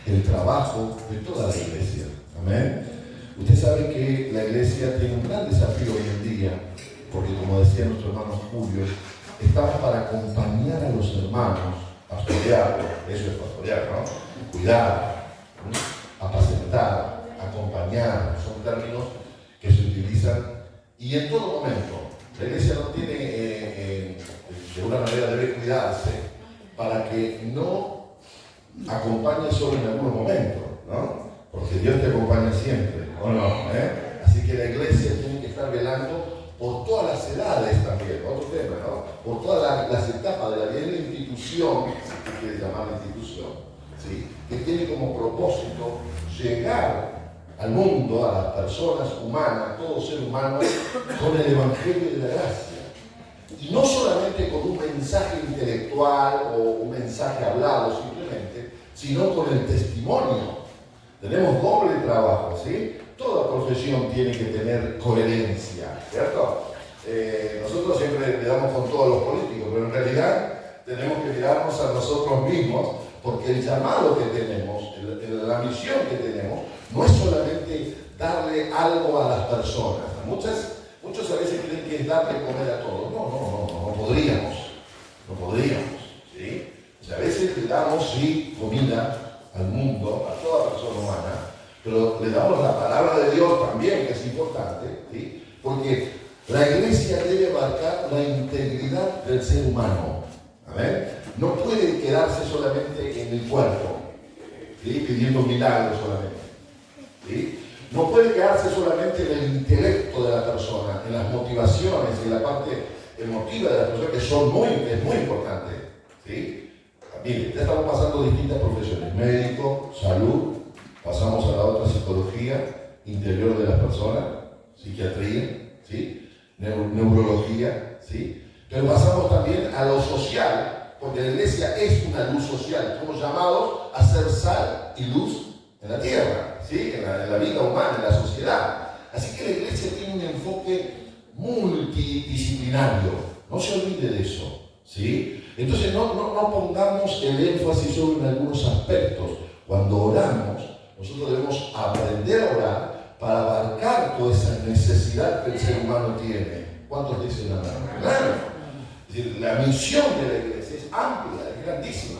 el trabajo de toda la iglesia. Amén. Usted sabe que la iglesia tiene un gran desafío hoy en día, porque como decía nuestro hermano Julio, estamos para acompañar a los hermanos, pastorearlos, eso es pastorear, ¿no? Cuidar, apacentar, acompañar, son términos que se utilizan y en todo momento. La iglesia no tiene, de una manera debe cuidarse para que no acompañe solo en algunos momentos, ¿no? Porque Dios te acompaña siempre, ¿o no? Así que la iglesia tiene que estar velando por todas las edades también, otro tema, ¿no? Por todas las etapas de la vida. Es la institución, si se quiere llamar la institución, ¿sí? Que tiene como propósito llegar al mundo, a las personas humanas, todo ser humano, con el Evangelio de la gracia. Y no solamente con un mensaje intelectual o un mensaje hablado simplemente, sino con el testimonio. Tenemos doble trabajo, ¿sí? Toda profesión tiene que tener coherencia, ¿cierto? Nosotros siempre le damos con todos los políticos, pero en realidad tenemos que mirarnos a nosotros mismos, porque el llamado que tenemos, la misión que tenemos, no es solamente darle algo a las personas. Muchos a veces creen que es darle comer a todos. No podríamos, ¿sí? O sea, a veces le damos, sí, comida al mundo, a toda persona humana, pero le damos la palabra de Dios también, que es importante, ¿sí? Porque la iglesia debe abarcar la integridad del ser humano. ¿Amén? No puede quedarse solamente en el cuerpo, ¿sí? Pidiendo milagros solamente, ¿sí? No puede quedarse solamente en el intelecto de la persona, en las motivaciones, en la parte emotiva de la persona, que es muy importante, ¿sí? Mire, ya estamos pasando distintas profesiones: médico, salud, pasamos a la otra psicología, interior de las personas, psiquiatría, ¿sí? Neurología, ¿sí? Pero pasamos también a lo social, porque la iglesia es una luz social. Estamos llamados a ser sal y luz en la tierra, ¿sí? en la vida humana, en la sociedad. Así que la iglesia tiene un enfoque multidisciplinario. No se olvide de eso, ¿sí? Entonces no pongamos el énfasis solo en algunos aspectos. Cuando oramos, nosotros debemos aprender a orar para abarcar toda esa necesidad que el ser humano tiene. ¿Cuántos dicen amén? Claro. Es decir, la misión de la iglesia es amplia, es grandísima.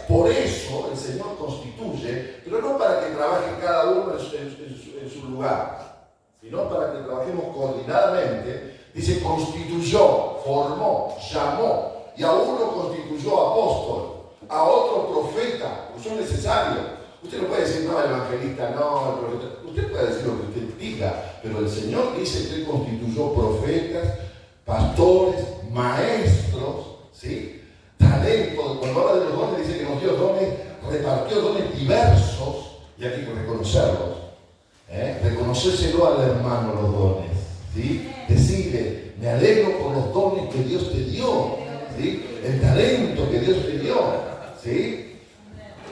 Por eso el Señor constituye, pero no para que trabaje cada uno en su lugar, sino para que trabajemos coordinadamente. Dice, constituyó, formó, llamó, y a uno constituyó apóstol, a otro profeta, pues son necesarios. Usted no puede decir, no, el evangelista, no, el profeta. Usted puede decir lo que usted diga, pero el Señor dice que Él constituyó profetas, pastores, maestros, ¿sí? Talentos. Cuando habla de los dones, dice que nos dio dones, repartió dones diversos, y hay que reconocerlos. Reconocérselo al hermano los dones, ¿sí? Decirle, me alegro por los dones que Dios te dio, ¿sí? El talento que Dios te dio, ¿sí?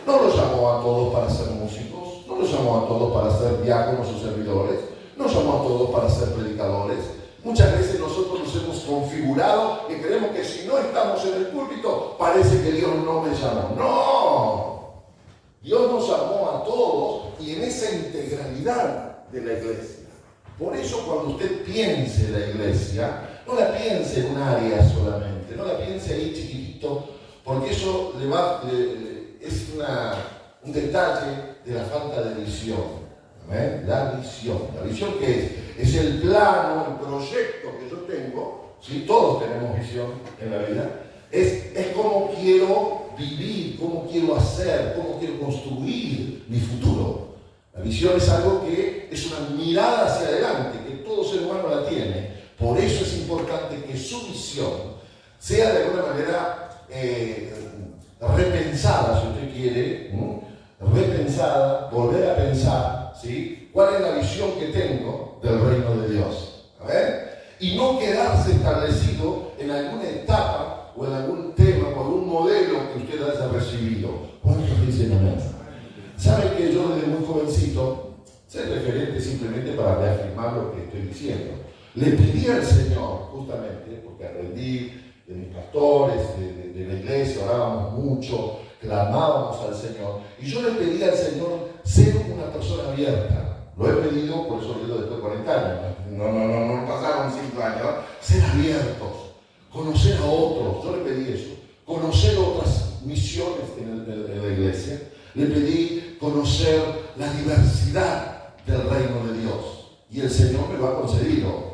No los llamó a todos para ser músicos, no los llamó a todos para ser diáconos o servidores, no los llamó a todos para ser predicadores. Muchas veces nosotros nos hemos configurado que creemos que si no estamos en el púlpito, parece que Dios no me llamó. ¡No! Dios nos llamó a todos y en esa integralidad de la iglesia. Por eso cuando usted piense la iglesia, no la piense en un área solamente, no la piense ahí chiquitito, porque eso es un detalle de la falta de visión. ¿Amén? La visión que es el plano, el proyecto que yo tengo, ¿sí? Todos tenemos visión en la vida, es cómo quiero vivir, cómo quiero hacer, cómo quiero construir mi futuro. La visión es algo que es una mirada hacia adelante, que todo ser humano la tiene. Por eso es importante que su visión sea de alguna manera repensada, si usted quiere, repensada, volver a pensar, ¿sí? ¿Cuál es la visión que tengo del reino de Dios? Y no quedarse establecido en alguna etapa o en algún tema o algún modelo que usted haya recibido. ¿Cuántos dicen amén? ¿Saben que yo desde muy jovencito, soy referente simplemente para reafirmar lo que estoy diciendo? Le pedí al Señor, justamente, porque aprendí de mis pastores, de la iglesia, orábamos mucho, clamábamos al Señor. Y yo le pedí al Señor ser una persona abierta. Lo he pedido, por eso lo digo después de 40 años. No pasaron 5 años. Ser abiertos, conocer a otros. Yo le pedí eso. Conocer otras misiones en la iglesia. Le pedí conocer la diversidad del reino de Dios. Y el Señor me lo ha concedido.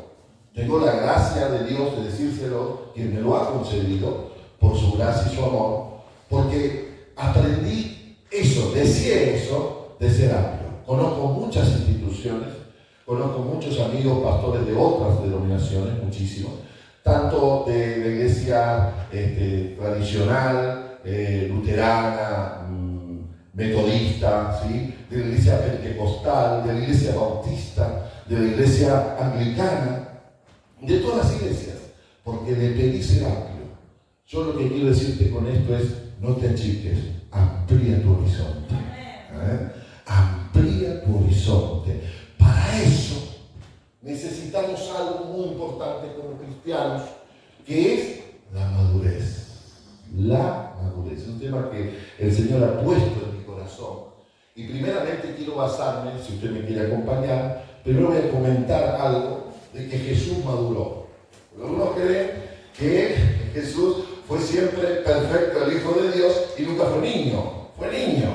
Tengo la gracia de Dios de decírselo, que me lo ha concedido por su gracia y su amor, porque aprendí eso, deseé eso, de ser amplio. Conozco muchas instituciones, conozco muchos amigos pastores de otras denominaciones, muchísimos, tanto de la iglesia tradicional, luterana, metodista, ¿sí? De la iglesia pentecostal, de la iglesia bautista, de la iglesia anglicana, de todas las iglesias, porque le pedí ser amplio. Yo lo que quiero decirte con esto es, no te achiques, amplía tu horizonte. Amplía tu horizonte. Para eso necesitamos algo muy importante como cristianos, que es la madurez. La madurez. Es un tema que el Señor ha puesto en mi corazón. Y primeramente quiero basarme, si usted me quiere acompañar, primero voy a comentar algo de que Jesús maduró. Algunos creen que Jesús fue siempre perfecto, el Hijo de Dios, y nunca fue niño. Fue niño.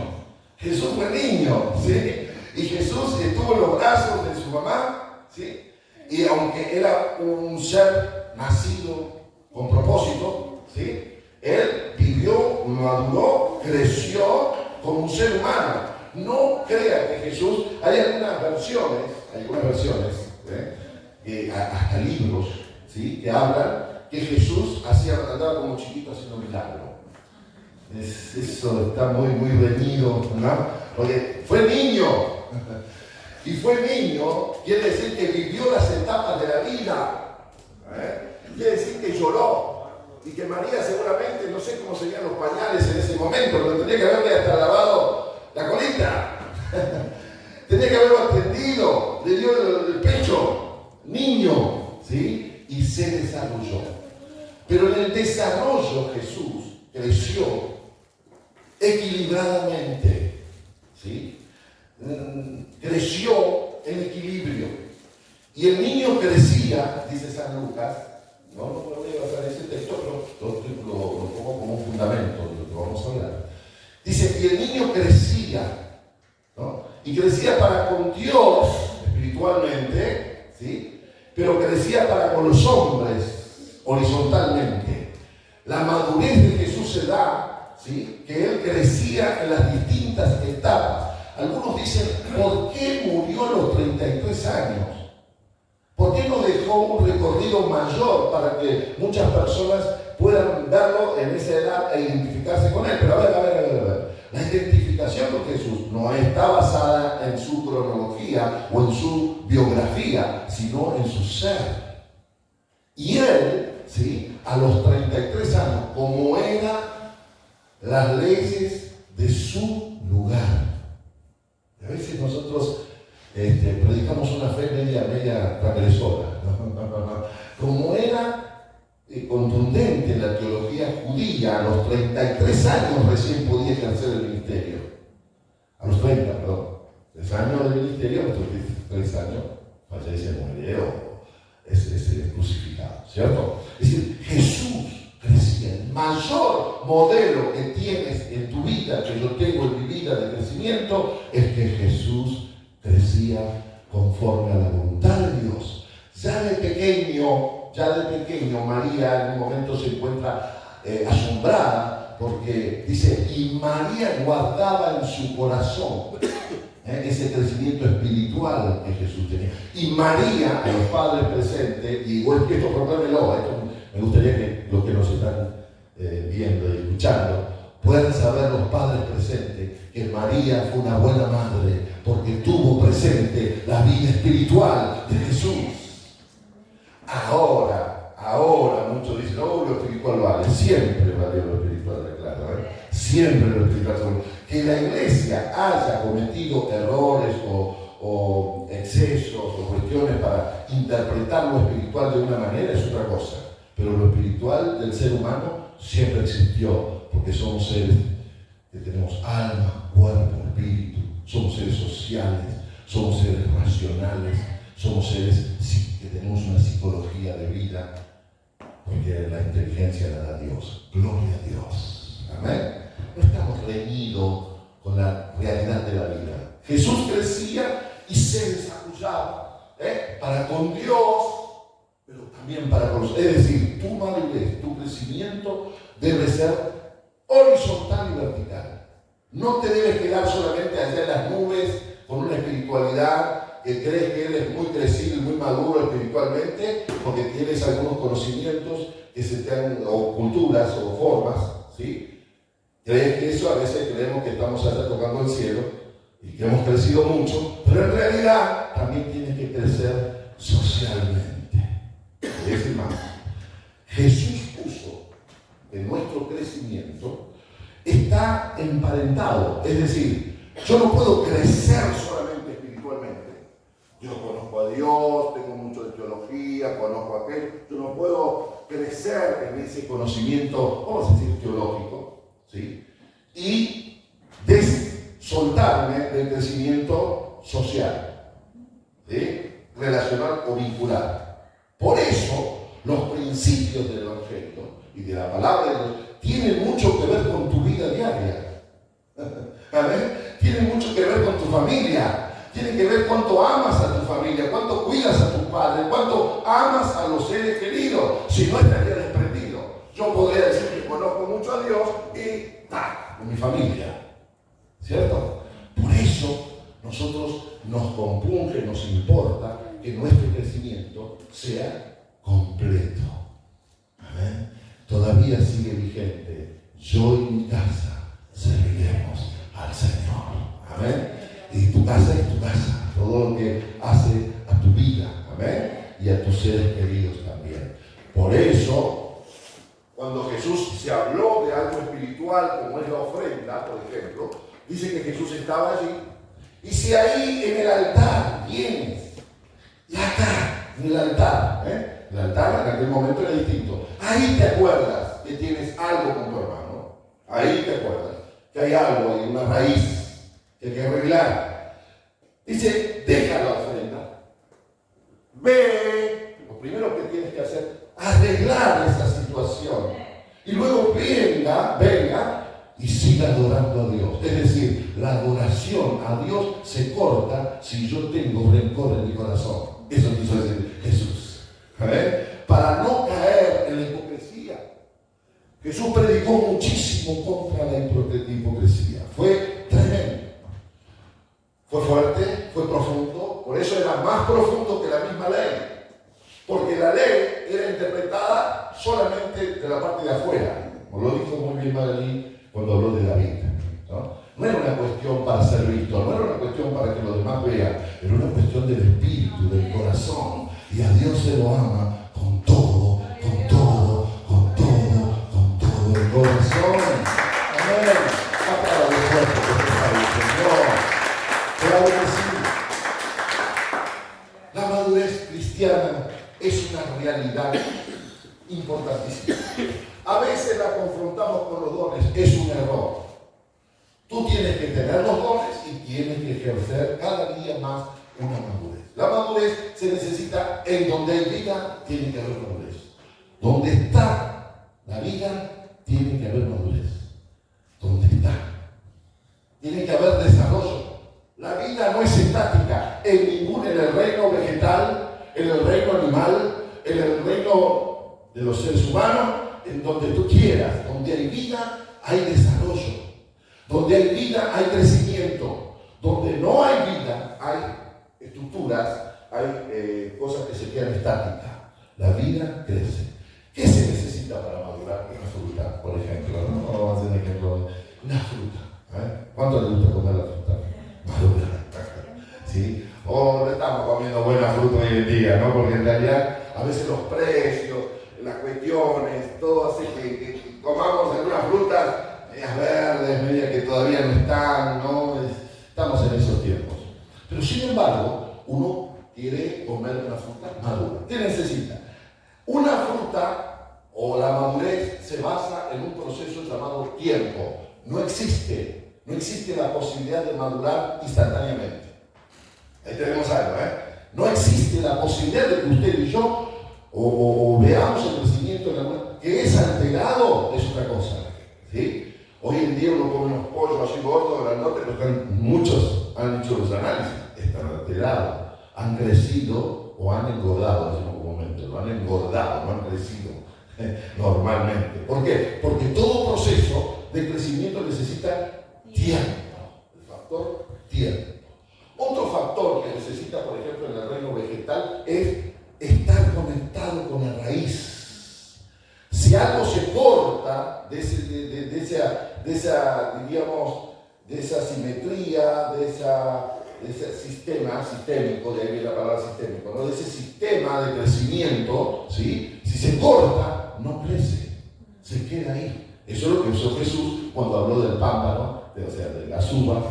Jesús fue niño, ¿sí? Y Jesús estuvo en los brazos de su mamá, ¿sí? Y aunque era un ser nacido con propósito, ¿sí? Él vivió, maduró, creció como un ser humano. No crea que Jesús, hay algunas versiones, hasta libros, ¿sí? Que hablan que Jesús andaba como chiquito haciendo milagros. Eso está muy reñido, ¿no? Porque fue niño. Y fue niño, quiere decir que vivió las etapas de la vida. Quiere decir que lloró. Y que María seguramente, no sé cómo serían los pañales en ese momento, pero tendría que haberle hasta lavado la colita. Tenía que haberlo atendido, le dio el pecho, niño, ¿sí? Y se desarrolló. Pero en el desarrollo Jesús creció equilibradamente, ¿sí? Creció en equilibrio. Y el niño crecía, dice San Lucas, no me voy a basar en ese texto, pero lo pongo como un fundamento de lo que vamos a hablar. Dice, y el niño crecía, ¿no? Y crecía para con Dios espiritualmente, ¿sí? Pero crecía para con los hombres horizontalmente. La madurez de Jesús se da, ¿sí? Que él crecía en las distintas etapas. Algunos dicen, ¿por qué murió a los 33 años? ¿Por qué no dejó un recorrido mayor para que muchas personas puedan verlo en esa edad e identificarse con él? Pero a ver. La identificación con Jesús no está basada en su cronología o en su biografía, sino en su ser. Y él, ¿sí? A los 33 años, como eran las leyes de su lugar. A veces nosotros predicamos una fe media transgresora. Como era contundente la teología judía, a los 33 años recién podía ejercer el ministerio. A los 30, perdón. 3 años de ministerio, a los 33 años fallece, muere o es crucificado, ¿cierto? Es decir, Jesús crecía. El mayor modelo que tienes en tu vida, que yo tengo en mi vida de crecimiento, es que Jesús crecía conforme a la voluntad de Dios. Ya de pequeño, María en un momento se encuentra asombrada porque dice, y María guardaba en su corazón ese crecimiento espiritual que Jesús tenía. Y María, a los padres presentes, y igual que esto proclámelo, me gustaría que los que nos están viendo y escuchando puedan saber los padres presentes que María fue una buena madre porque tuvo presente la vida espiritual de Jesús. Ahora muchos dicen, no, lo espiritual vale. Siempre vale lo espiritual, claro, siempre lo espiritual. Que la iglesia haya cometido errores o excesos o cuestiones para interpretar lo espiritual de una manera es otra cosa. Pero lo espiritual del ser humano siempre existió, porque somos seres que tenemos alma, cuerpo, espíritu, somos seres sociales, somos seres racionales, somos seres que tenemos una psicología de vida, porque la inteligencia la da Dios. Gloria a Dios. Amén. No estamos reñidos con la realidad de la vida. Jesús crecía y se desarrollaba para con Dios, pero también para con los. Es decir, tu madurez, tu crecimiento debe ser horizontal y vertical. No te debes quedar solamente allá en las nubes con una espiritualidad que crees que eres muy crecido y muy maduro espiritualmente porque tienes algunos conocimientos que se te han, o culturas o formas, ¿sí? Crees que eso, a veces creemos que estamos allá tocando el cielo y que hemos crecido mucho, pero en realidad también tienes que crecer socialmente. Es decir, más, Jesús puso en nuestro crecimiento, está emparentado, es decir, yo no puedo crecer solamente espiritualmente. Yo conozco a Dios, tengo mucho de teología, conozco a aquel, yo no puedo crecer en ese conocimiento, vamos a decir, teológico, ¿sí? Y soltarme del crecimiento social, ¿sí? Relacional o vincular. Por eso, los principios del Evangelio y de la palabra de Dios tienen mucho que ver con tu vida diaria. ¿Amén? Tienen mucho que ver con tu familia. Tienen que ver cuánto amas a tu familia, cuánto cuidas a tus padres, cuánto amas a los seres queridos. Si no, estaría desprendido. Yo podría decir que conozco mucho a Dios y con mi familia. ¿Cierto? Por eso nosotros nos compunge, nos importa que nuestro crecimiento sea completo. Amén. Todavía sigue vigente. Yo y mi casa serviremos al Señor. Amén. Y tu casa es tu casa. Todo lo que hace a tu vida. Amén. Y a tus seres queridos también. Por eso, cuando Jesús se habló de algo espiritual, como es la ofrenda, por ejemplo, dice que Jesús estaba allí. Y si ahí en el altar vienes, y acá, en el altar, el altar en aquel momento era distinto. Ahí te acuerdas que tienes algo con tu hermano. Ahí te acuerdas que hay algo, hay una raíz que hay que arreglar. Dice, deja la ofrenda. Ve, lo primero que tienes que hacer, arreglar esa situación. Y luego venga y siga adorando a Dios. Es decir, la adoración a Dios se corta si yo tengo rencor en mi corazón. Eso quiso decir Jesús. Para no caer en la hipocresía. Jesús predicó muchísimo contra la hipocresía. Fue tremendo. Fue fuerte, fue profundo. Por eso era más profundo que la misma ley. Porque la ley era interpretada solamente de la parte de afuera. Como lo dijo muy bien Marilyn cuando habló de David. No era una cuestión para ser visto, no era una cuestión para que los demás vean, era una cuestión del espíritu, del corazón. Y a Dios se lo ama con todo, con todo, con todo, con todo el corazón. Amén. Acaba de fuerte que está el Señor. Claro que sí. La madurez cristiana es una realidad importantísima. A veces la confrontamos con los dones, es un error. Tú tienes que tener los dones y tienes que ejercer cada día más una madurez. La madurez se necesita en donde hay vida, tiene que haber madurez. Donde está la vida, tiene que haber madurez. Donde está, tiene que haber desarrollo. La vida no es estática en el reino vegetal, en el reino animal, en el reino de los seres humanos, en donde tú quieras. Donde hay vida, hay desarrollo. Donde hay vida, hay crecimiento. Donde no hay vida, hay estructuras, hay cosas que se quedan estáticas. La vida crece. ¿Qué se necesita para madurar una fruta, por ejemplo? ¿No? Vamos a hacer un ejemplo. Una fruta. ¿Cuánto le gusta comer la fruta? Madura. ¿Sí? O no estamos comiendo buena fruta hoy en día, ¿no? Porque en realidad a veces los precios, las cuestiones, todo hace que comamos algunas frutas medias verdes, medias que todavía no están, ¿no? Estamos en esos tiempos. Pero sin embargo, uno quiere comer una fruta madura. ¿Qué necesita? Una fruta o la madurez se basa en un proceso llamado tiempo. no existe la posibilidad de madurar instantáneamente. Ahí tenemos algo, No existe la posibilidad de que usted y yo o veamos el crecimiento de la mujer, que es alterado, es otra cosa, ¿sí? Hoy en día uno come unos pollos así gordos, grandotes, pero muchos han hecho los análisis, están alterados, han crecido o han engordado, decimos comúnmente, lo han engordado, no han crecido normalmente. ¿Por qué? Porque todo proceso de crecimiento necesita tiempo, el factor tiempo. Otro factor que necesita, por ejemplo, en el reino vegetal es estar conectado con la raíz. Si algo se corta de esa simetría, de ese sistema sistémico, de ahí viene la palabra sistémico, ¿no? De ese sistema de crecimiento, ¿sí? Si se corta, no crece, se queda ahí. Eso es lo que usó Jesús cuando habló del pámpano, de las uvas,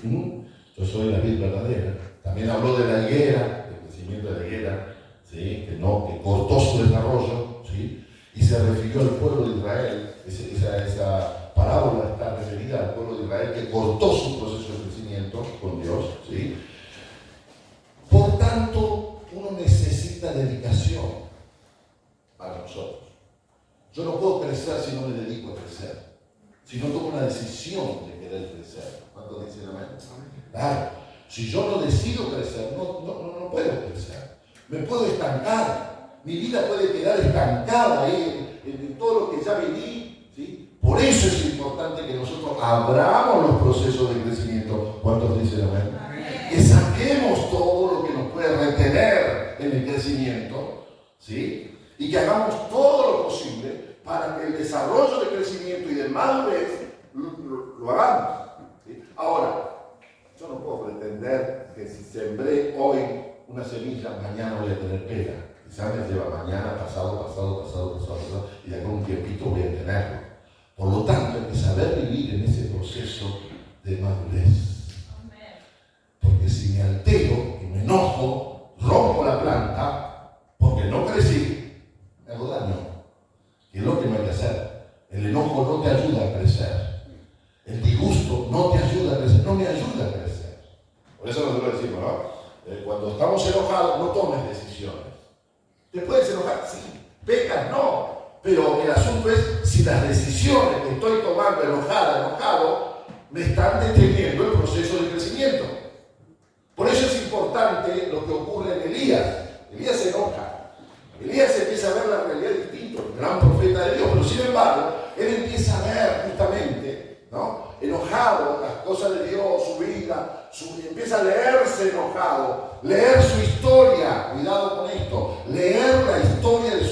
¿no? Yo soy la vid verdadera. También habló de la higuera, del crecimiento de la higuera, ¿sí? que cortó su desarrollo, ¿sí? Y se refirió al pueblo de Israel. Esa parábola está referida al pueblo de Israel que cortó su proceso de crecimiento con Dios, ¿sí? Por tanto, uno necesita dedicación para nosotros. Yo no puedo crecer si no me dedico a crecer, si no tomo una decisión de querer crecer. ¿Cuántos dicen amén? Claro, si yo no decido crecer, no puedo crecer. Me puedo estancar. Mi vida puede quedar estancada ahí en todo lo que ya viví, ¿sí? Por eso es importante que nosotros abramos los procesos de crecimiento. ¿Cuántos dicen amén? Que saquemos todo lo que nos puede retener en el crecimiento, ¿sí? Y que hagamos todo lo posible para que el desarrollo de crecimiento y de madurez lo hagamos, ¿sí? Ahora, yo no puedo pretender que si sembré hoy una semilla, mañana voy a tener pera. Quizás me lleva mañana, pasado, y de acá un tiempito voy a tenerlo. Por lo tanto, hay que saber vivir en ese proceso de madurez. Porque si me altero y me enojo, rompo la planta, porque no crecí, me hago daño. Y es lo que no hay que hacer. El enojo no te ayuda a crecer. El disgusto no te ayuda a crecer, no me ayuda a crecer. Por eso nosotros decimos, ¿no? Cuando estamos enojados, no tomes decisiones. ¿Te puedes enojar? Sí. ¿Pecas? No. Pero el asunto es si las decisiones que estoy tomando enojado, me están deteniendo el proceso de crecimiento. Por eso es importante lo que ocurre en Elías. Elías se enoja. Elías empieza a ver la realidad distinto, el gran profeta de Dios, pero sin embargo, él empieza a ver justamente, ¿no? Enojado, las cosas de Dios, su vida, empieza a leerse enojado, leer su historia, cuidado con esto, leer la historia de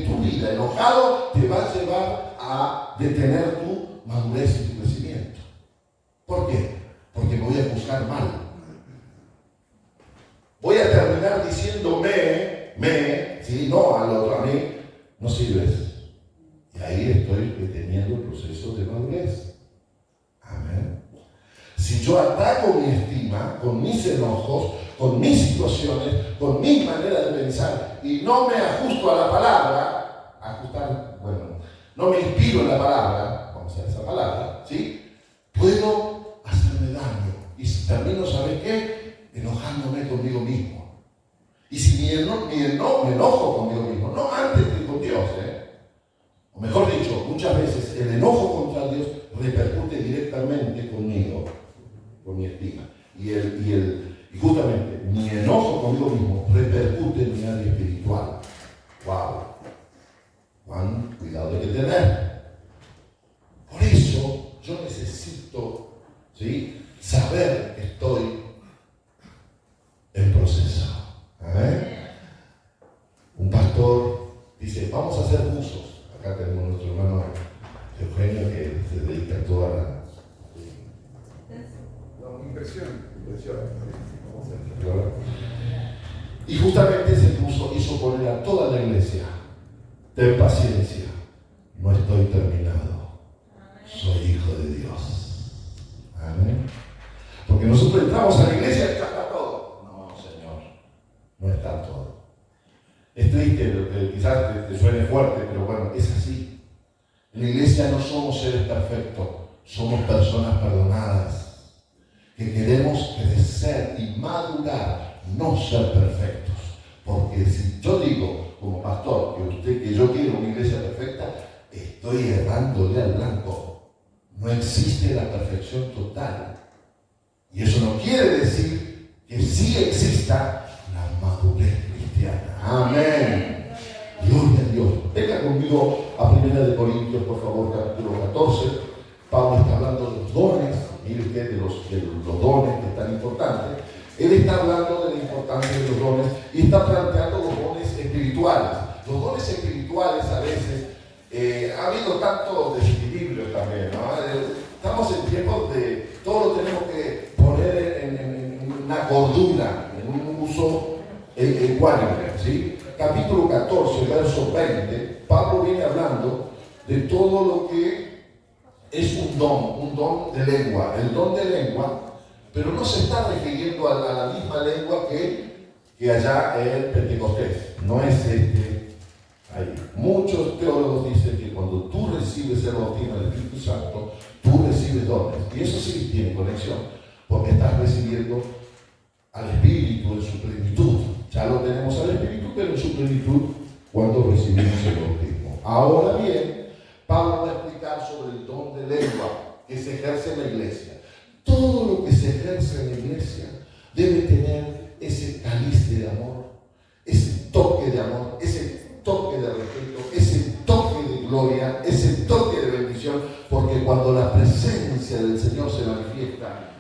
tu vida. Enojado te va a llevar a detener tu madurez y tu crecimiento. ¿Por qué? Porque me voy a juzgar mal. Voy a terminar diciéndome, ¿sí? No al otro, a mí no sirves. Y ahí estoy deteniendo el proceso de madurez. Amén. Si yo ataco mi estima con mis enojos, con mis situaciones, con mi manera de pensar y no me ajusto a la palabra, no me inspiro en la palabra, vamos a esa palabra, ¿sí? Puedo hacerme daño. Y si termino, ¿sabes qué? Enojándome conmigo mismo. Y si me enojo conmigo mismo, no antes que con Dios, o mejor dicho, muchas veces el enojo contra Dios repercute directamente conmigo, con mi estima. Y justamente mi enojo conmigo mismo repercute en mi área espiritual. ¡Wow! ¡Cuán cuidado hay que tener! Por eso yo necesito, ¿sí?, saber que estoy en proceso. ¿Amén? Un pastor dice, vamos a hacer buzos. Acá tenemos a nuestro hermano Eugenio que se dedica a toda la impresión. Vamos a hacerlo. Y justamente ese buzo hizo poner a toda la iglesia: ten paciencia, no estoy terminado, soy hijo de Dios. Amén. Porque nosotros entramos a la iglesia y ya está todo. No, Señor, no está todo. Es triste, quizás te suene fuerte, pero bueno, es así. En la iglesia no somos seres perfectos, somos personas perdonadas, que queremos crecer y madurar, no ser perfectos. Porque si yo digo, como pastor, que yo quiero una iglesia perfecta, estoy errándole al blanco. No existe la perfección total. Y eso no quiere decir que sí exista la madurez cristiana. Amén. Gloria a Dios. Venga conmigo a 1 Corintios, por favor, capítulo 14. Pablo está hablando de los dones. Mire usted de los dones, que es tan importante. Él está hablando de la importancia de los dones y está planteando los dones espirituales. Los dones espirituales a veces ha habido tanto desequilibrio también, ¿no? Estamos en tiempos de todo lo tenemos que poner en una cordura, en un uso ecuánime, ¿sí? Capítulo 14, verso 20, Pablo viene hablando de todo lo que es un don de lengua. El don de lengua, pero no se está refiriendo a la misma lengua que allá en Pentecostés. No es ahí. Muchos teólogos dicen que cuando tú recibes el bautismo del Espíritu Santo, tú recibes dones. Y eso sí tiene conexión, porque estás recibiendo al Espíritu en su plenitud. Ya lo tenemos al Espíritu, pero en su plenitud cuando recibimos el bautismo. Ahora bien, Pablo va a explicar sobre el don de lengua que se ejerce en la iglesia. Todo lo que se ejerce en la iglesia debe tener ese cáliz de amor, ese toque de amor, ese toque de respeto, ese toque de gloria, ese toque de bendición, porque cuando la presencia del Señor se manifiesta,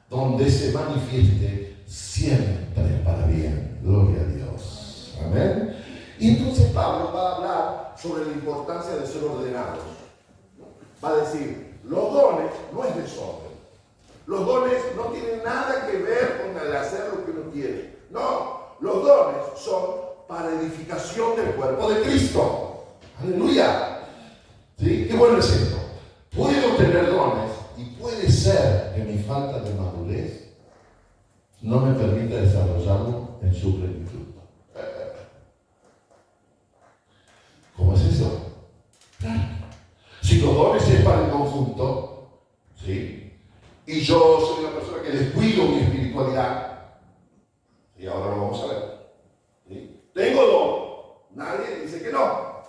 donde se manifieste, siempre es para bien. Gloria a Dios. Amén. Y entonces Pablo va a hablar sobre la importancia de ser ordenados. Va a decir, los dones no es desorden. Los dones no tienen nada que ver con el hacer lo que uno quiere. No, los dones son para edificación del cuerpo de Cristo. Aleluya. ¿Sí? Qué bueno es esto. Puedo tener dones y puede ser que mi falta de madurez no me permita desarrollarlo en su plenitud. ¿Cómo es eso? Claro. Si los dones es para el conjunto, ¿sí? Y yo soy una persona que descuido mi espiritualidad, y ahora lo vamos a ver. ¿Sí? Tengo don, nadie dice que no,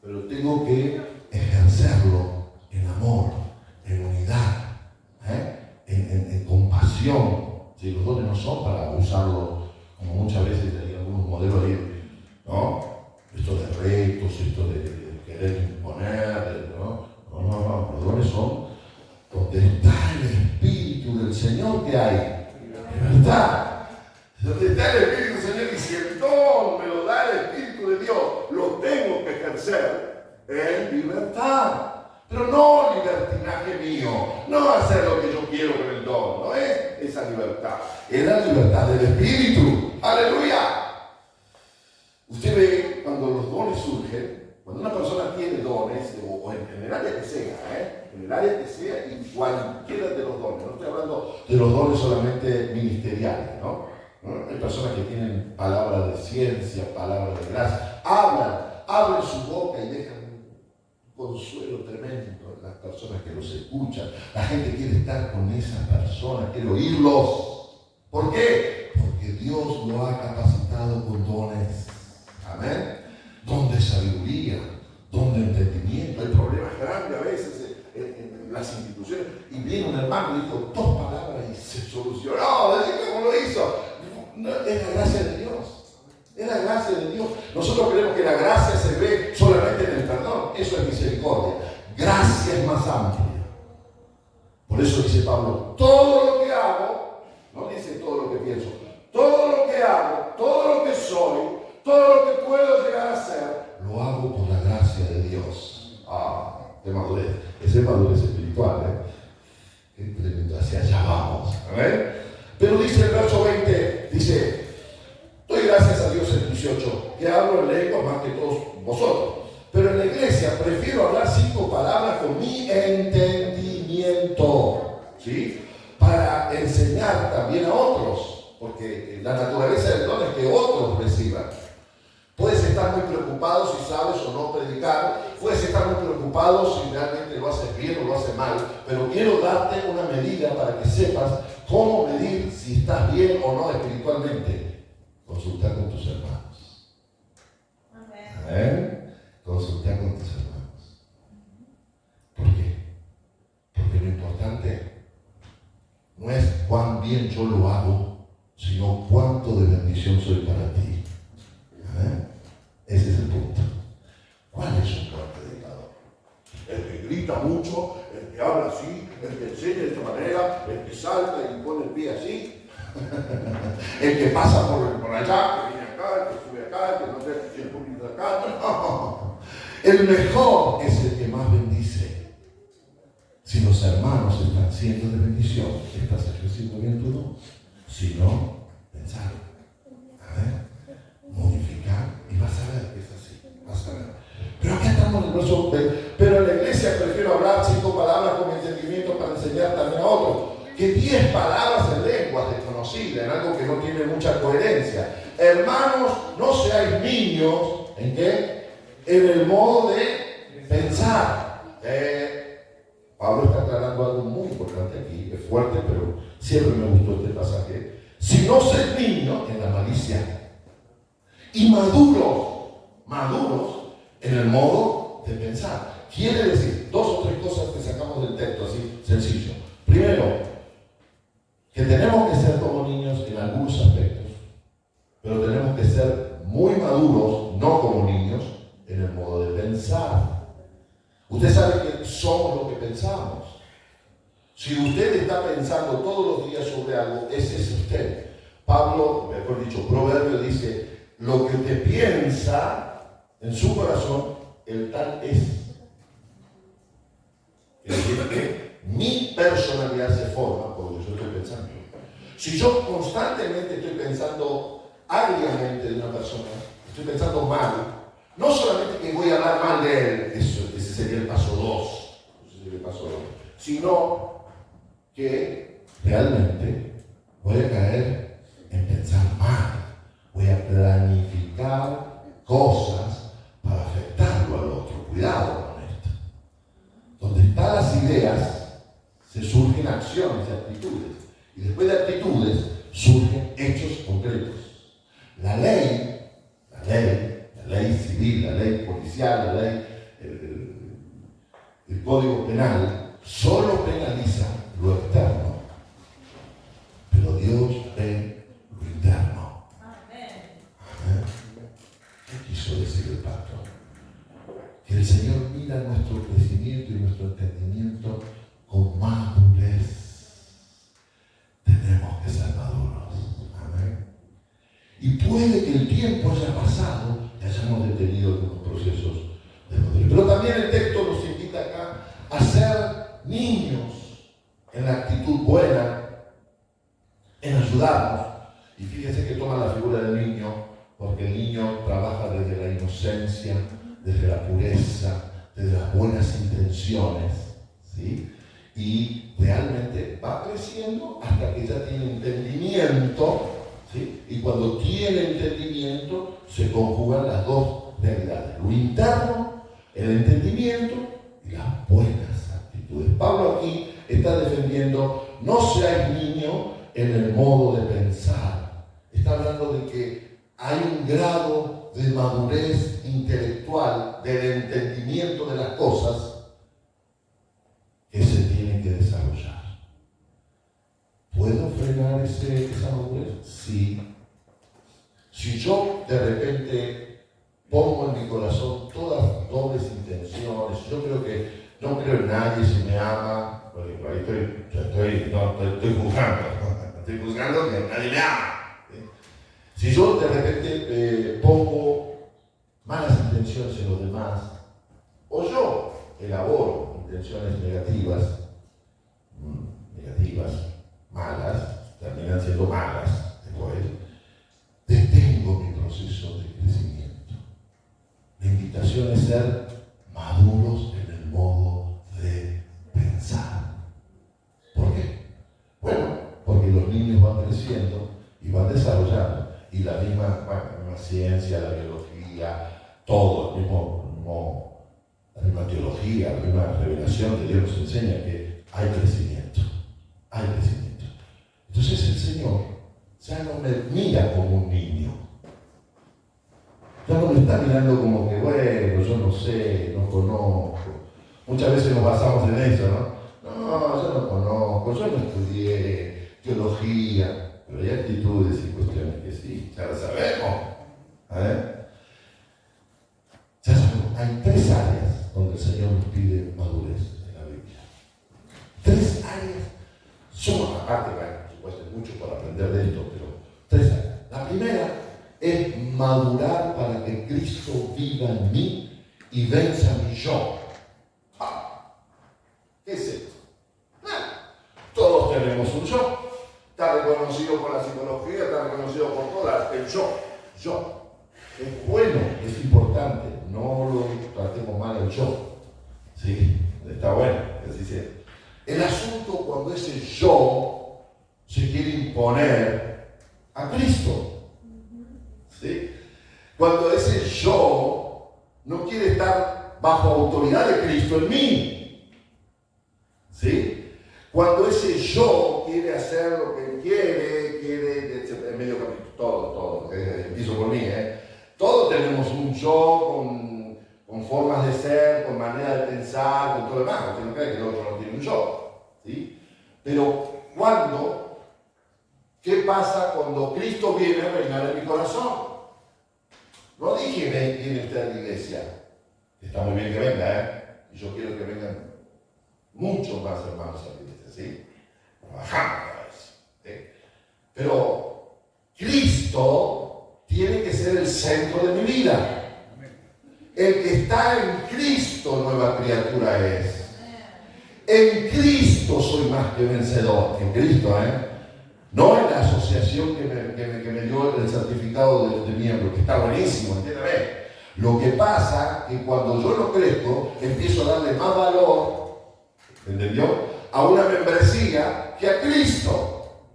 pero tengo que ejercerlo en amor, en unidad, en compasión. ¿Sí? Los dones no son para usarlo, como muchas veces hay algunos modelos ahí, ¿no? Esto de retos, esto de querer imponer, ¿no? No, los dones son donde está el Espíritu del Señor que hay. Libertad. Donde está el Espíritu del Señor y si el don me lo da el Espíritu de Dios, lo tengo que ejercer en libertad. Pero no libertinaje mío, no hacer lo que yo quiero con el don, no es esa libertad, es la libertad del Espíritu. ¡Aleluya! Usted ve cuando los dones surgen, cuando una persona tiene dones, o en el área que sea, en el área que sea, y cualquiera de los dones, no estoy hablando de los dones solamente ministeriales, ¿no? Hay personas que tienen palabras de ciencia, palabras de gracia, abren su boca y dejan consuelo tremendo en las personas que los escuchan. La gente quiere estar con esas personas, quiere oírlos. ¿Por qué? Porque Dios lo ha capacitado con dones. Amén. Don de sabiduría, don de entendimiento. Hay problemas grandes a veces en las instituciones. Y viene un hermano y dijo 2 palabras y se solucionó. ¿Cómo lo hizo? No, es la gracia de Dios. Es la gracia de Dios. Nosotros creemos que la gracia se ve solamente en el perdón. Eso es misericordia. Gracia es más amplia. Por eso dice Pablo, todo lo que hago, no dice todo lo que pienso, todo lo que hago, todo lo que soy, todo lo que puedo llegar a ser, lo hago por la gracia de Dios. Qué madurez. Esa es madurez espiritual, Qué tremendo. Hacia allá vamos. ¿Amén? Pero dice el verso 20, dice, doy gracias a Dios en 18, que hablo en lengua más que todos vosotros. Pero en la iglesia prefiero hablar 5 palabras con mi entendimiento, ¿sí? Para enseñar también a otros, porque la naturaleza del don es que otros reciban. Puedes estar muy preocupado si sabes o no predicar, puedes estar muy preocupado probado si realmente lo haces bien o lo haces mal, pero quiero darte una medida para que sepas cómo medir si estás bien o no espiritualmente. Consulta con tus hermanos. Amén. Consulta con tus hermanos. ¿Por qué? Porque lo importante no es cuán bien yo lo hago, sino cuánto de bendición soy para ti. Amén. Ese es el punto. ¿Cuál es un buen predicador? El que grita mucho, el que habla así, el que enseña de esta manera, el que salta y pone el pie así, el que pasa por allá, que viene acá, el que sube acá, el que no sé, tiene un poquito de acá. No. El mejor es el que más bendice. Si los hermanos están siendo de bendición, estás ejerciendo bien tu don. Si no, pensar. A ver, modificar y vas a ver que es así. Vas a ver. Pero acá estamos en el verso 20. Pero en la iglesia prefiero hablar 5 palabras con entendimiento para enseñar también a otros. Que 10 palabras en lenguas desconocidas, en algo que no tiene mucha coherencia. Hermanos, no seáis niños, ¿en qué? En el modo de pensar. Pablo está aclarando algo muy importante aquí, es fuerte, pero siempre me gustó este pasaje. Si no ser niños en la malicia y maduros en el modo de pensar. Quiere decir 2 o 3 cosas que sacamos del texto así sencillo. Primero, que tenemos que ser como niños en algunos aspectos, pero tenemos que ser muy maduros, no como niños, en el modo de pensar. Usted sabe que somos lo que pensamos. Si usted está pensando todos los días sobre algo, ese es usted. Pablo, mejor dicho, Proverbio dice, lo que usted piensa en su corazón, el tal es. Es decir, que mi personalidad se forma por lo que yo estoy pensando. Si yo constantemente estoy pensando agriamente de una persona, estoy pensando mal, no solamente que voy a hablar mal de él, ese sería el paso 2, sino que realmente voy a caer en pensar mal, voy a planificar cosas para afectarlo al otro. Cuidado con esto. Donde están las ideas, se surgen acciones y actitudes. Y después de actitudes, surgen hechos concretos. La ley civil, la ley policial, la ley, el código penal, solo penaliza lo externo, pero Dios ve lo interno. Amén. ¿Qué quiso decir el pastor? Que el Señor mira nuestro crecimiento y nuestro entendimiento con madurez. Tenemos que ser maduros. Amén. Y puede que el tiempo haya pasado y hayamos detenido algunos procesos de madurez. Pero también el texto nos invita acá a ser niños en la actitud buena, en ayudarnos. Y fíjense que toma la figura del niño, porque el niño trabaja desde la inocencia, desde la pureza, desde las buenas intenciones, ¿sí? Y realmente va creciendo hasta que ya tiene entendimiento, ¿sí? Y cuando tiene entendimiento se conjugan las dos realidades, lo interno, el entendimiento y las buenas actitudes. Pablo aquí está defendiendo, no seáis niños en el modo de pensar. Está hablando de que hay un grado de madurez intelectual, del entendimiento de las cosas que se tiene que desarrollar. ¿Puedo frenar esa madurez? Sí. Si yo de repente pongo en mi corazón todas dobles intenciones, yo creo que no creo en nadie si me ama, porque por ahí estoy juzgando, estoy juzgando que nadie me ama. Si yo de repente pongo malas intenciones en los demás, o yo elaboro intenciones negativas, malas, terminan siendo malas después, detengo mi proceso de crecimiento. La invitación es ser maduros en el modo de pensar. ¿Por qué? Bueno, porque los niños van creciendo y van desarrollando. Y la misma ciencia, la biología, todo, el mismo la misma teología, la misma revelación de Dios nos enseña que hay crecimiento. Hay crecimiento. Entonces el Señor ya no me mira como un niño. Ya no me está mirando como que, bueno, yo no sé, no conozco. Muchas veces nos basamos en eso, ¿no? No, yo no conozco, yo no estudié teología, pero hay actitudes y cuestiones que sí, ya lo sabemos. Ya sabemos, hay 3 áreas donde el Señor nos pide madurez en la Biblia. 3 áreas. Son aparte, bueno, por supuesto, hay mucho para aprender de esto, pero 3 áreas. La primera es madurar para que Cristo viva en mí y venza mi yo. ¿Qué es esto? Todos tenemos un yo. Está reconocido por la psicología, está reconocido por todas. El yo. Es bueno, es importante. No lo tratemos mal el yo. Sí, está bueno, que así sea. El asunto cuando ese yo se quiere imponer a Cristo. ¿Sí? Cuando ese yo no quiere estar bajo autoridad de Cristo en mí. ¿Sí? Cuando ese yo quiere hacer lo que quiere, en medio capítulo, todo, empiezo por mí, todos tenemos un yo con formas de ser, con manera de pensar, con todo lo demás. Usted no cree que el otro no tiene un yo, ¿sí? Pero ¿qué pasa cuando Cristo viene a reinar en mi corazón? No dije, viene usted a la iglesia. Está muy bien que venga, y yo quiero que vengan muchos más hermanos a la iglesia, ¿sí? Trabajamos para eso, ¿sí? Pero Cristo tiene que ser el centro de mi vida. El que está en Cristo, nueva criatura es. En Cristo soy más que vencedor. En Cristo, no en la asociación que me dio el certificado de miembro, que está buenísimo, entiéndeme. Lo que pasa es que cuando yo no crezco, empiezo a darle más valor, ¿entendió?, a una membresía que a Cristo.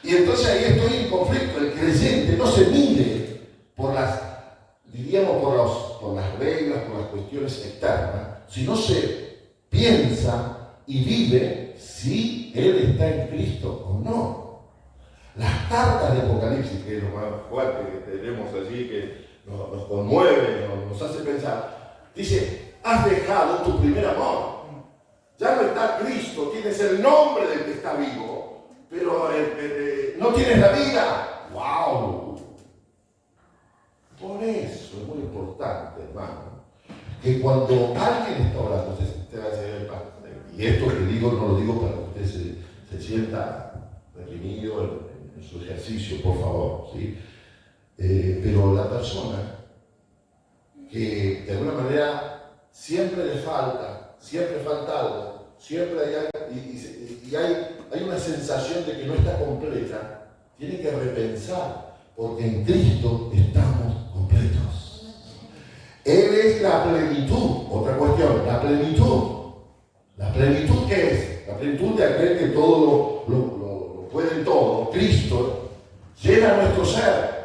Y entonces ahí estoy en conflicto. El creyente no se mide por las reglas, por las cuestiones externas, sino se piensa y vive si él está en Cristo o no. Las cartas de Apocalipsis, que es lo más fuerte que tenemos allí, que nos conmueve, nos hace pensar, dice: has dejado tu primer amor. Ya no está Cristo, tienes el nombre del que está vivo, pero no tienes la vida. ¡Wow! Por eso es muy importante, hermano, que cuando alguien está orando, usted va a decir, y esto que digo no lo digo para que usted se sienta reprimido en su ejercicio, por favor, ¿sí? Pero la persona que de alguna manera siempre le falta, siempre falta algo, siempre hay una sensación de que no está completa, tiene que repensar, porque en Cristo estamos completos. Él es la plenitud. Otra cuestión, la plenitud. ¿La plenitud qué es? La plenitud de aquel que todo lo puede en todo. Cristo llena nuestro ser.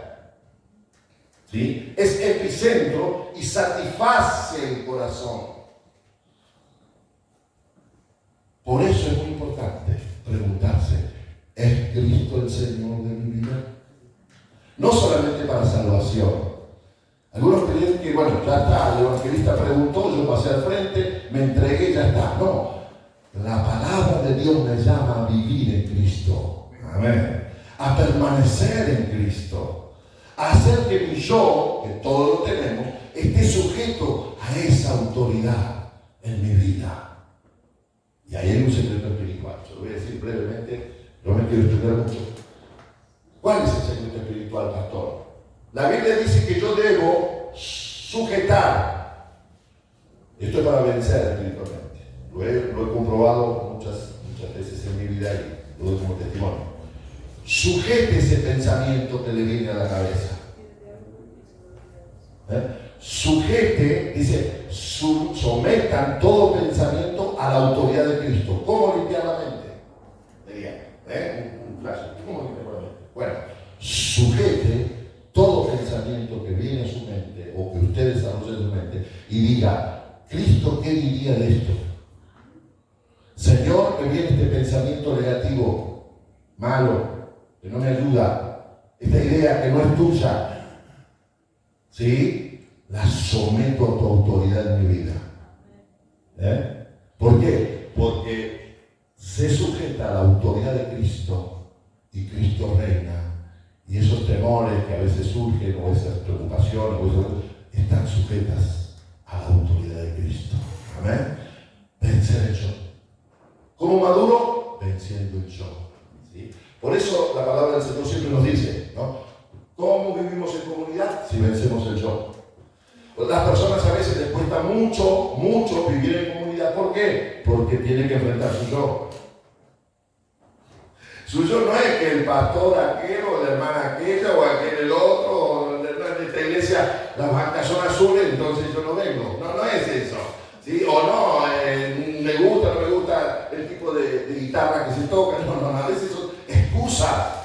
¿Sí? Es epicentro y satisface el corazón. Por eso es muy importante preguntarse: ¿es Cristo el Señor de mi vida? No solamente para salvación. Algunos creen que, bueno, ya está, el evangelista preguntó, yo pasé al frente, me entregué, ya está. No, la palabra de Dios me llama a vivir en Cristo. Amén. A permanecer en Cristo. A hacer que mi yo, que todos lo tenemos, esté sujeto a esa autoridad en mi vida. Y ahí hay un secreto espiritual. Se lo voy a decir brevemente, no me quiero estudiar mucho. ¿Cuál es el secreto espiritual, pastor? La Biblia dice que yo debo sujetar. Esto es para vencer espiritualmente. Lo he comprobado muchas veces en mi vida y lo doy como testimonio. Sujete ese pensamiento que le viene a la cabeza. Sujete, dice, sometan todo pensamiento a la autoridad de Cristo. ¿Cómo limpiar la mente? Diría, un flash. ¿Cómo limpiar la mente? Bueno, sujete todo pensamiento que viene a su mente o que usted desarrolla en su mente y diga, Cristo, ¿qué diría de esto? Señor, me viene este pensamiento negativo, malo, que no me ayuda, esta idea que no es tuya, ¿sí? La someto a tu autoridad en mi vida. ¿Por qué? Porque se sujeta a la autoridad de Cristo y Cristo reina. Y esos temores que a veces surgen, o esas preocupaciones, están sujetas a la autoridad de Cristo. Amén. Vencer el yo. ¿Cómo maduro? Venciendo el yo. ¿Sí? Por eso la palabra del Señor siempre nos dice, ¿no? ¿Cómo vivimos en comunidad? Si vencemos el yo. Las personas a veces les cuesta mucho vivir en comunidad. ¿Por qué? Porque tienen que enfrentar su yo. Su yo no es que el pastor aquel, o la hermana aquella, o aquel el otro, o en esta iglesia las bancas son azules, entonces yo no vengo. No es eso. ¿Sí? O no, me gusta, no me gusta el tipo de guitarra que se toca. No, a veces son excusas.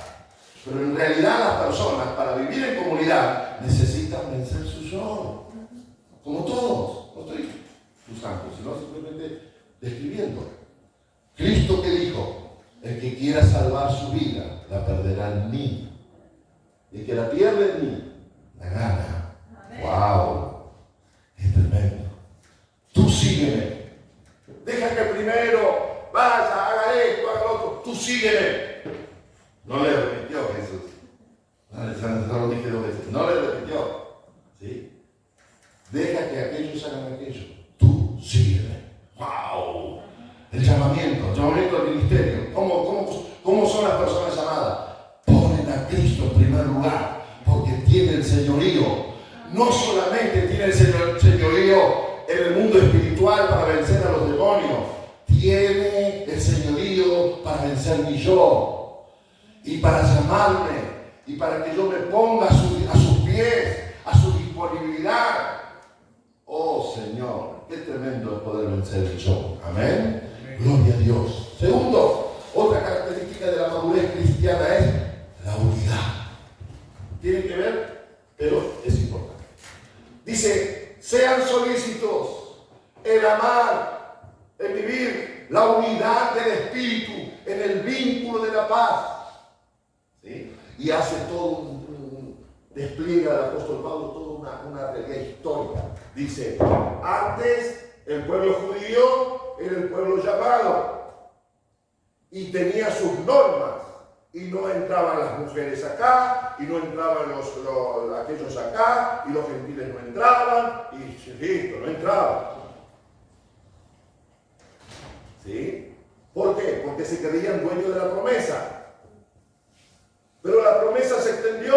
Pero en realidad las personas, para vivir en comunidad, necesitan vencer su yo. Como todos. No estoy usando, sino simplemente describiendo. Cristo, ¿qué dijo? El que quiera salvar su vida, la perderá en mí. Y el que la pierde en mí, la gana. ¡Wow! Es tremendo. Tú sígueme. Deja que primero vaya, haga esto, haga lo otro. Tú sígueme. No le repitió Jesús. No lo dije 2 veces. No le repitió. ¿Sí? Deja que aquellos hagan aquello. Tú sígueme. ¡Wow! El llamamiento al ministerio. ¿Cómo son las personas llamadas? Ponen a Cristo en primer lugar, porque tiene el señorío. No solamente tiene el señorío en el mundo espiritual para vencer a los demonios, tiene el señorío para vencer mi yo, y para llamarme, y para que yo me ponga a sus pies, a su disponibilidad. Oh Señor, qué tremendo es poder vencer el yo. Amén. Gloria a Dios. Segundo, otra característica de la madurez cristiana es la unidad. Tiene que ver, pero es importante. Dice, sean solícitos en amar, en vivir la unidad del Espíritu, en el vínculo de la paz. ¿Sí? Y hace todo despliega el apóstol Pablo toda una realidad histórica. Dice, antes el pueblo judío era el pueblo llamado y tenía sus normas, y no entraban las mujeres acá, y no entraban aquellos acá, y los gentiles no entraban, y listo, no entraban. ¿Sí? ¿Por qué? Porque se creían dueños de la promesa. Pero la promesa se extendió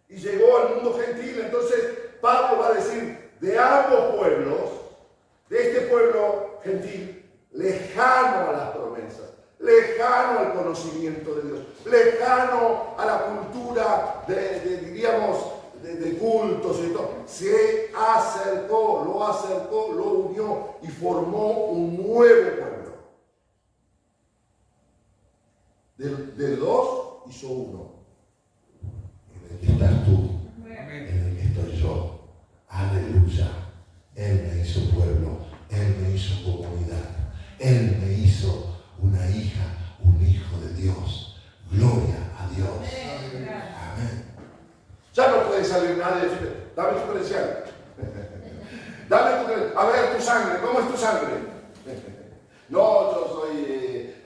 y llegó al mundo gentil. Entonces Pablo va a decir, de ambos pueblos, de este pueblo gentil, lejano a las promesas, lejano al conocimiento de Dios, lejano a la cultura de cultos y todo, se acercó, lo unió y formó un nuevo pueblo. De 2 hizo uno. En el que estás tú, en el que estoy yo. Aleluya. Él me hizo pueblo, Él me hizo comunidad, Él me hizo una hija, un hijo de Dios. Gloria a Dios. Amén. Ya no puede salir nadie y decir, dame tu credencial. Dame tu credencial. A ver tu sangre, ¿cómo es tu sangre? No, yo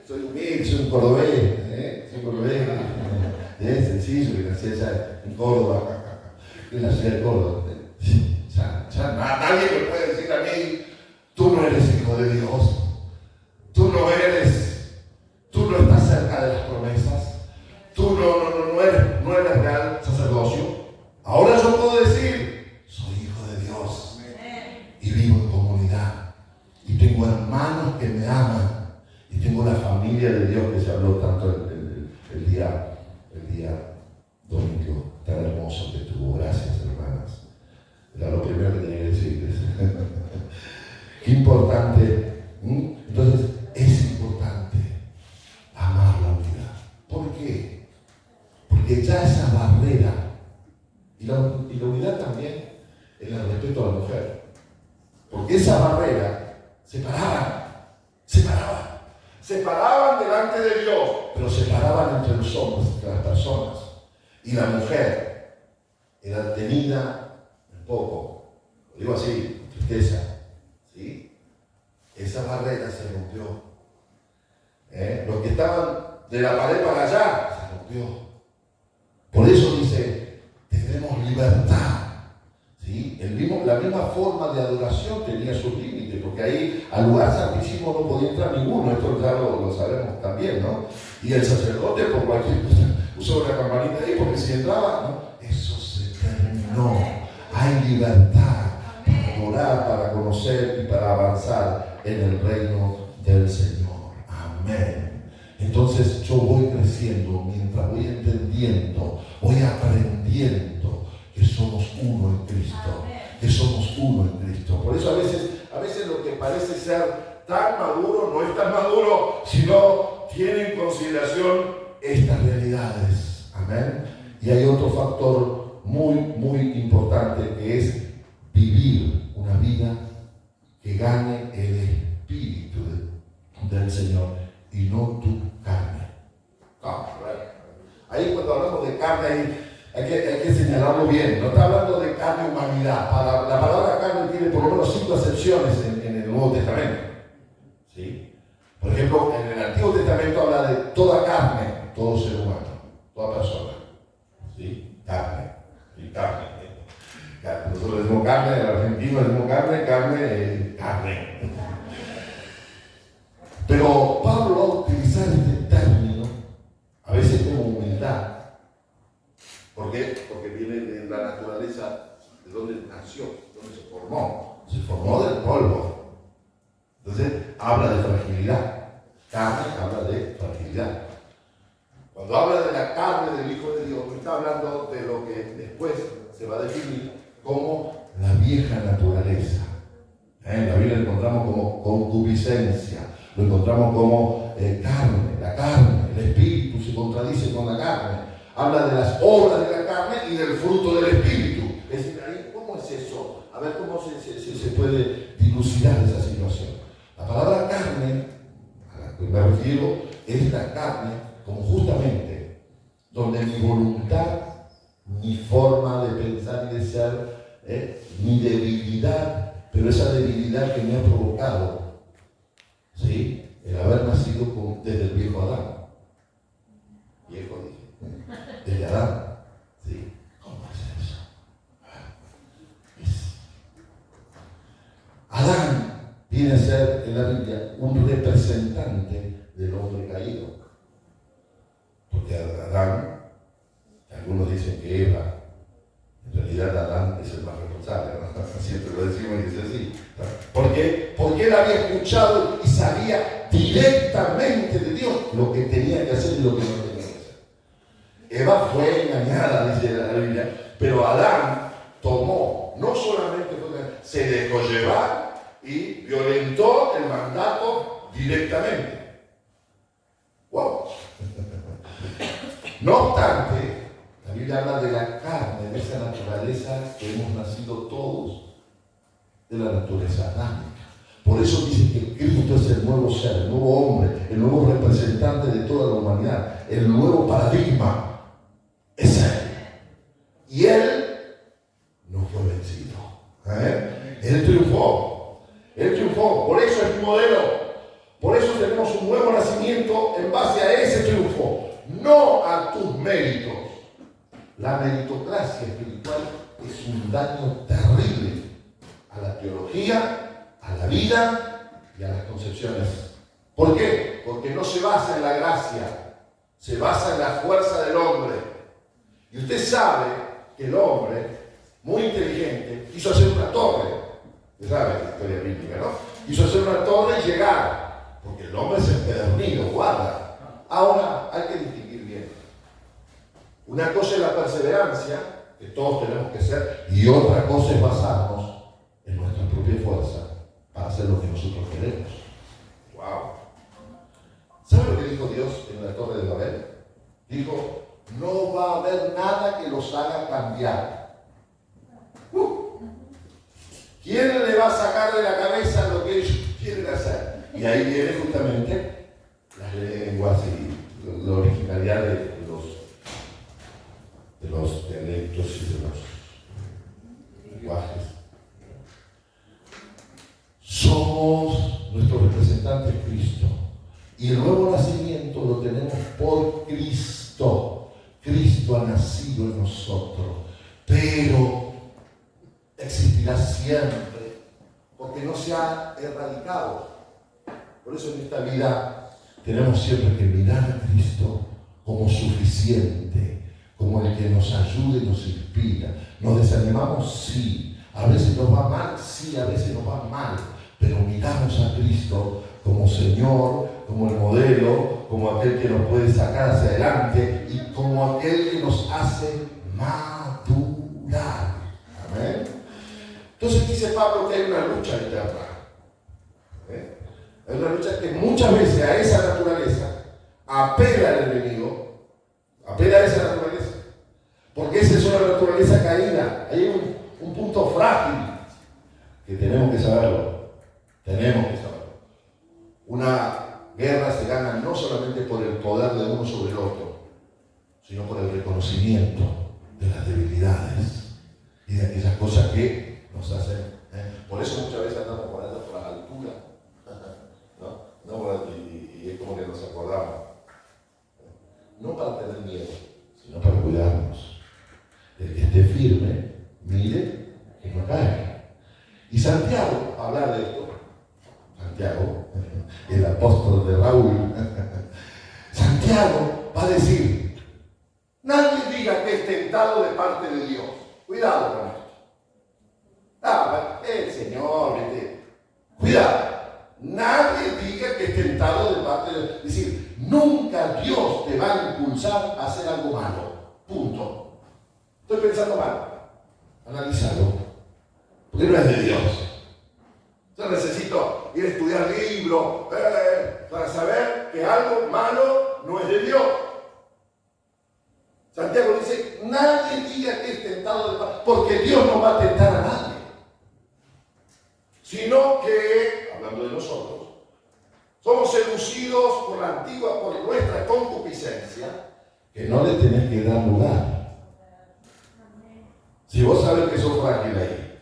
soy humilde, soy un cordobés, soy cordobés, sencillo, que nací allá en Córdoba, en la ciudad de Córdoba. Ya nadie me puede decir a mí, tú no eres hijo de Dios, tú no estás cerca de las promesas, tú no eres real sacerdocio. Ahora yo puedo decir, soy hijo de Dios y vivo en comunidad y tengo hermanos que me aman y tengo la familia de Dios que se habló tanto el día domingo, tan hermoso que tuvo. Gracias, hermanas. Era lo primero que tenía que decirles. Qué importante. Entonces, es importante amar la unidad. ¿Por qué? Porque ya esa barrera, y la unidad también, en el respeto a la mujer. porque esa barrera separaban delante de Dios, pero separaban entre los hombres, entre las personas. Y la mujer era tenida un poco, lo digo así, con tristeza, ¿sí? Esa barrera se rompió. Los que estaban de la pared para allá, se rompió. Por eso dice, tenemos libertad. ¿Sí? La misma forma de adoración tenía sus límites, porque ahí al lugar santísimo no podía entrar ninguno, esto ya lo sabemos también, ¿no? Y el sacerdote por cualquier cosa usó una campanita ahí, porque si entraba, ¿no? Eso se terminó. Hay libertad para adorar, para conocer y para avanzar en el reino del Señor. Amén. Entonces yo voy creciendo mientras voy entendiendo, voy aprendiendo que somos uno en Cristo, que somos uno en Cristo. Por eso a veces lo que parece ser tan maduro no es tan maduro, sino tiene en consideración estas realidades. Amén. Y hay otro factor muy, muy importante, que es vivir una vida que gane el Espíritu del Señor y no tu carne. Ahí cuando hablamos de carne, hay que señalarlo bien. No está hablando de carne humanidad. La palabra carne tiene por lo menos 5 acepciones en el Nuevo Testamento. ¿Sí? Por ejemplo, en el Antiguo Testamento habla de toda carne, todo ser humano, toda persona. ¿Sí? Carne. ¿Sí? Carne. Nosotros decimos carne, en argentino decimos carne. Pero Pablo va a utilizar este término, a veces como humildad. ¿Por qué? Porque viene de la naturaleza de donde nació, donde se formó. Se formó del polvo. Entonces, habla de fragilidad. Carne habla de fragilidad. Cuando habla de la carne del Hijo de Dios, no está hablando de lo que después se va a definir como la vieja naturaleza. En la Biblia lo encontramos como concupiscencia, lo encontramos como carne, la carne, el espíritu se contradice con la carne. Habla de las obras de la carne y del fruto del Espíritu. Es decir, ¿cómo es eso? A ver cómo se puede dilucidar esa situación. La palabra carne, a la que me refiero, es la carne como justamente donde mi voluntad, mi forma de pensar y de ser, mi debilidad, pero esa debilidad que me ha provocado, ¿sí? El haber nacido desde el viejo Adán. Viejo, dije. Desde Adán. ¿Sí? ¿Cómo es eso? Adán viene a ser en la Biblia un representante del hombre caído. Porque Adán, algunos dicen que Eva, en realidad Adán es el más responsable, ¿no? Siempre lo decimos y es así. ¿Por qué? Porque él había escuchado y sabía directamente de Dios lo que tenía que hacer y lo que no tenía que hacer. Eva fue engañada, dice la Biblia, pero Adán tomó, no solamente se dejó llevar y violentó el mandato directamente. ¡Wow! No obstante, la Biblia habla de la carne, de esa naturaleza que hemos nacido todos, de la naturaleza adámica. Por eso dice que Cristo es el nuevo ser, el nuevo hombre, el nuevo representante de toda la humanidad, el nuevo paradigma. Es Él. Y Él no fue vencido. Él triunfó. Él triunfó. Por eso es mi modelo. Por eso tenemos un nuevo nacimiento en base a ese triunfo. No a tus méritos. La meritocracia espiritual es un daño terrible a la teología, a la vida y a las concepciones. ¿Por qué? Porque no se basa en la gracia, se basa en la fuerza del hombre. Y usted sabe que el hombre, muy inteligente, quiso hacer una torre. Usted sabe la historia bíblica, ¿no? Quiso hacer una torre y llegar, porque el hombre es empedernido, guarda. Ahora hay que distinguir bien. Una cosa es la perseverancia, que todos tenemos que ser, y otra cosa es basarnos en nuestra propia fuerza para hacer lo que nosotros queremos. ¡Wow! ¿Sabe lo que dijo Dios en la Torre de Babel? Dijo, no va a haber nada que los haga cambiar. ¿Quién le va a sacar de la cabeza lo que ellos quieren hacer? Y ahí viene justamente las lenguas y la originalidad de los dialectos y de los lenguajes. Somos nuestros representantes Cristo. Y el nuevo nacimiento lo tenemos por Cristo. Cristo ha nacido en nosotros. Pero existirá siempre, porque no se ha erradicado. Por eso en esta vida tenemos siempre que mirar a Cristo como suficiente, como el que nos ayuda y nos inspira. Nos desanimamos, sí. A veces nos va mal, sí, a veces nos va mal. Pero miramos a Cristo como Señor, como el modelo, como aquel que nos puede sacar hacia adelante y como aquel que nos hace madurar. Amén. Entonces dice Pablo que hay una lucha interna. Hay una lucha que muchas veces a esa naturaleza apela el enemigo, apela a esa naturaleza, porque esa es una naturaleza caída. Hay un punto frágil que tenemos que saberlo. Tenemos que saberlo. Una guerra se gana no solamente por el poder de uno sobre el otro, sino por el reconocimiento de las debilidades y de aquellas cosas que nos hacen. Por eso muchas veces andamos por las alturas, ¿no? Y es como que nos acordamos. No para tener miedo, sino para cuidarnos. El que esté firme, mire que no cae. Y Santiago, hablar de esto, Santiago, el apóstol de Raúl, Santiago va a decir: nadie diga que es tentado de parte de Dios. Cuidado con esto. El Señor, cuidado. Nadie diga que es tentado de parte de Dios. Es decir, nunca Dios te va a impulsar a hacer algo malo. Punto. Estoy pensando mal. Analízalo. Porque no es de Dios. Yo necesito ir a estudiar libros para saber que algo malo no es de Dios. Santiago dice: nadie diga que es tentado de parte, porque Dios no va a tentar a nadie. Sino que, hablando de nosotros, somos seducidos por nuestra concupiscencia, que no le tenés que dar lugar. Si vos sabés que sos frágil ahí,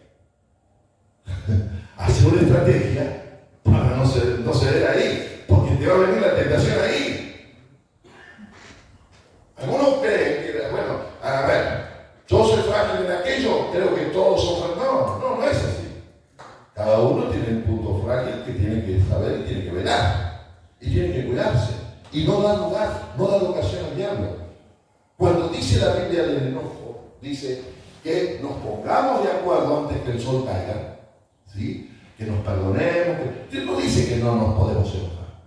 hace una estrategia para no ceder ahí, porque te va a venir la tentación ahí. Algunos creen que, bueno, a ver, yo soy frágil en aquello, creo que todos son frágiles. No es así. Cada uno tiene un punto frágil que tiene que saber y tiene que velar. Y tiene que cuidarse. Y no dar lugar, no dar ocasión al diablo. Cuando dice la Biblia del enojo, dice que nos pongamos de acuerdo antes que el sol caiga, ¿sí? Que nos perdonemos. Dios no dice que no nos podemos enojar,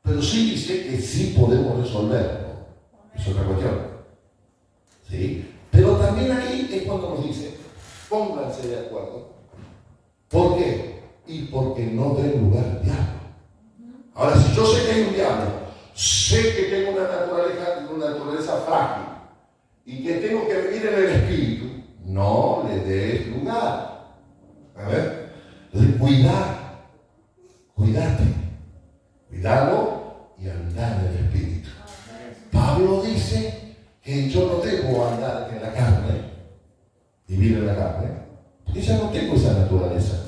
pero sí dice que sí podemos resolverlo. Es otra cuestión. ¿Sí? Pero también ahí es cuando nos dice: pónganse de acuerdo. ¿Por qué? Y porque no den lugar al diablo. Ahora, si yo sé que hay un diablo, sé que tengo una naturaleza frágil y que tengo que vivir en el espíritu, no le des lugar. A ver, entonces cuidado y andar en el espíritu. Pablo dice que yo no debo andar en la carne, vivir en la carne, porque ya no tengo esa naturaleza.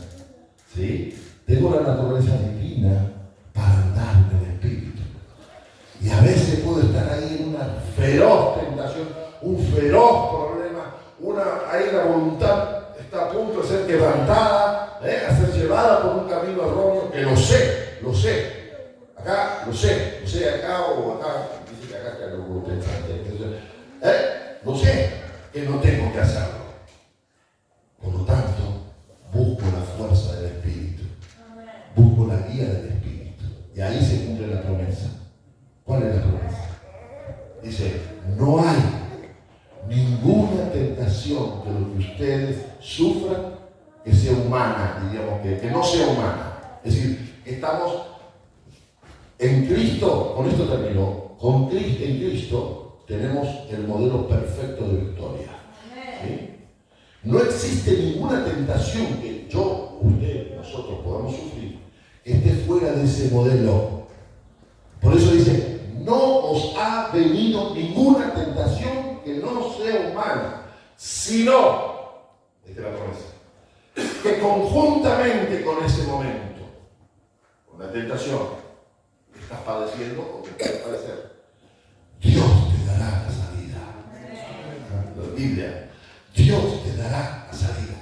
¿Sí? Tengo la naturaleza divina para andar en el espíritu. Y a veces puedo estar ahí en una feroz tentación, un feroz problema, ahí la voluntad está a punto de ser quebrantada, a ser llevada por un camino erróneo, que lo sé. Acá, lo sé, acá o acá, dice que acá que lo lo sé, que no tengo que hacerlo. Por lo tanto, busco la fuerza del Espíritu, busco la guía del Espíritu, y ahí se cumple la promesa. ¿Cuál es la promesa? Dice: no hay ninguna tentación de lo que ustedes sufran que sea humana, diríamos que no sea humana. Es decir, estamos en Cristo, con esto termino, en Cristo tenemos el modelo perfecto de victoria. ¿Sí? No existe ninguna tentación que que yo, usted, nosotros podamos sufrir, esté fuera de ese modelo. Por eso dice, no os ha venido ninguna tentación que no sea humana, sino, esta es la promesa, que conjuntamente con ese momento, con la tentación que estás padeciendo o que puedes padecer, Dios te dará la salida. La Biblia, Dios te dará la salida.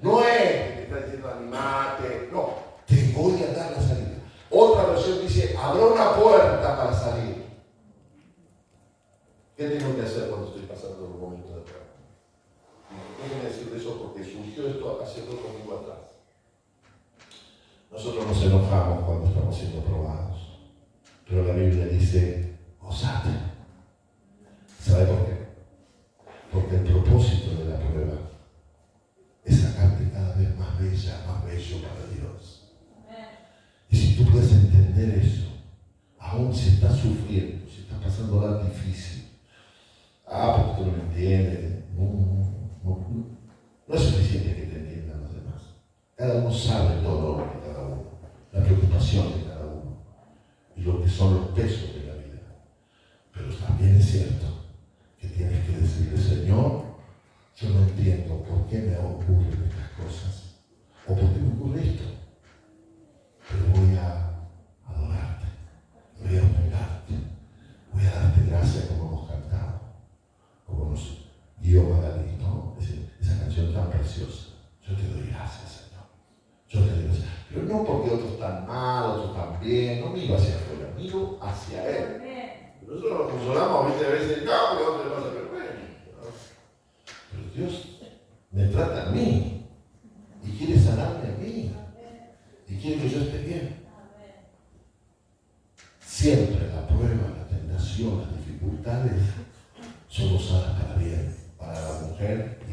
No es que te está diciendo animate, no, te voy a dar la salida. Otra versión dice, habrá una puerta para salir. ¿Qué tengo que hacer cuando estoy pasando un momento de prueba? Déjenme decir eso porque surgió esto hace 2 domingos atrás. Nosotros nos enojamos cuando estamos siendo probados, pero la Biblia dice, gozate. ¿Sabe por qué? Porque el propósito de la prueba es sacarte cada vez más bella, más bello para Dios. Y si tú puedes entender eso, aún si estás sufriendo, si estás pasando la difícil, porque tú no me entiendes, no es suficiente que te entiendan los demás. Cada uno sabe el dolor de cada uno, la preocupación de cada uno y lo que son los pesos de la vida. Pero también es cierto que tienes que decirle, Señor, yo no entiendo por qué me ocurren estas cosas o por qué me ocurre esto, pero voy a adorarte, voy a honrarte, voy a darte gracias como hemos cantado, como nos guió Magalí, ¿no? Esa canción tan preciosa. Yo te doy gracias, Señor. Yo te doy gracias. Pero no porque otros están mal, otros están bien, no miro hacia afuera, miro hacia Él. Nosotros nos consolamos a veces, no, porque otros le pasa, pero bueno. Pero Dios me trata a mí y quiere sanarme a mí y quiere que yo esté bien. Siempre la prueba, la tentación, las dificultades son usadas para bien, para la mujer y